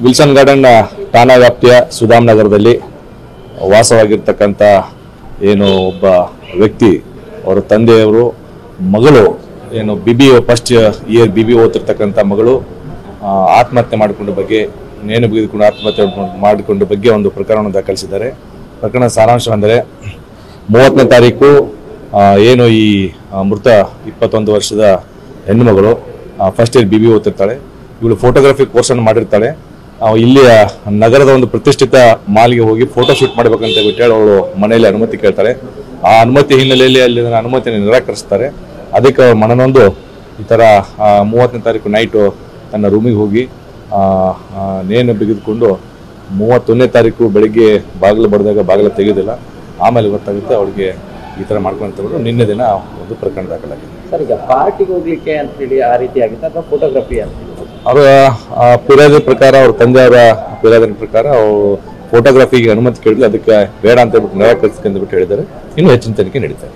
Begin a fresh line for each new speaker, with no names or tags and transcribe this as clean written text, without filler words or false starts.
Wilson garden ಠಾಣಾ ವ್ಯಾಪ್ತಿಯ ಸುಧಾಮ್ ನಗರದಲ್ಲಿ ವಾಸವಾಗಿರ್ತಕ್ಕಂಥ ಏನು ಒಬ್ಬ ವ್ಯಕ್ತಿ ಅವರ ತಂದೆಯವರು ಮಗಳು ಏನು BBA ಫಸ್ಟ್ ಇಯರ್ BBA ಓದ್ತಿರ್ತಕ್ಕಂಥ ಮಗಳು ಆತ್ಮಹತ್ಯೆ ಮಾಡಿಕೊಂಡ ಬಗ್ಗೆ ನೇಣು ಬಿಗಿದುಕೊಂಡು ಆತ್ಮಹತ್ಯೆ ಮಾಡಿಕೊಂಡ ಬಗ್ಗೆ ಒಂದು ಪ್ರಕರಣ ದಾಖಲಿಸಿದ್ದಾರೆ. ಪ್ರಕರಣ ಸಾರಾಂಶ ಅಂದರೆ 30ನೇ ತಾರೀಕು ಏನು ಈ ಮೃತ 21 ವರ್ಷದ ಹೆಣ್ಣುಮಗಳು ಫಸ್ಟ್ ಇಯರ್ BBA ಓದ್ತಿರ್ತಾಳೆ. ಇವಳು ಫೋಟೋಗ್ರಫಿ ಕೋರ್ಸನ್ನು ಮಾಡಿರ್ತಾಳೆ. ಇಲ್ಲಿಯ ನಗರದ ಒಂದು ಪ್ರತಿಷ್ಠಿತ ಮಾಲ್ಗೆ ಹೋಗಿ ಫೋಟೋ ಶೂಟ್ ಮಾಡಬೇಕಂತ ಹೇಳಿ ಅವಳು ಮನೆಯಲ್ಲಿ ಅನುಮತಿ ಕೇಳ್ತಾಳೆ. ಆ ಅನುಮತಿ ಹಿನ್ನೆಲೆಯಲ್ಲಿ ಅಲ್ಲಿ ಅನುಮತಿಯನ್ನು ನಿರಾಕರಿಸ್ತಾರೆ. ಅದಕ್ಕೆ ಮನನೊಂದು ಈ ಥರ 30ನೇ ತಾರೀಕು ನೈಟು ತನ್ನ ರೂಮಿಗೆ ಹೋಗಿ ನೇಣು ಬಿಗಿದುಕೊಂಡು 31ನೇ ತಾರೀಕು ಬೆಳಿಗ್ಗೆ ಬಾಗಿಲು ಬಡಿದಾಗ ಬಾಗಿಲು ತೆಗೆಯೋದಿಲ್ಲ. ಆಮೇಲೆ ಗೊತ್ತಾಗುತ್ತೆ ಅವಳಿಗೆ ಈ ಥರ ಮಾಡ್ಕೊಂತ ನಿನ್ನೆ ದಿನ ಒಂದು ಪ್ರಕರಣ ದಾಖಲಾಗಿದೆ.
ಸರ್, ಈಗ ಪಾರ್ಟಿಗೆ ಹೋಗ್ಲಿಕ್ಕೆ ಅಂತ ಹೇಳಿ ಆ ರೀತಿ ಆಗಿತ್ತು ಅಥವಾ ಫೋಟೋಗ್ರಫಿ ಅಂತ
ಅವರ ಫಿರ್ಯಾದಿ ಪ್ರಕಾರ ಅವ್ರ ತಂದೆಯವರ ಫಿರ್ಯಾದಿನ ಪ್ರಕಾರ ಅವರು ಫೋಟೋಗ್ರಫಿಗೆ ಅನುಮತಿ ಕೇಳಿದ್ರೆ ಅದಕ್ಕೆ ಬೇಡ ಅಂತ ಹೇಳ್ಬಿಟ್ಟು ನಿರಾಕರಿಸ್ಕೊಂಡ್ಬಿಟ್ಟು ಹೇಳಿದ್ದಾರೆ. ಇನ್ನೂ ಹೆಚ್ಚಿನ ತನಿಖೆ ನಡೀತಾರೆ.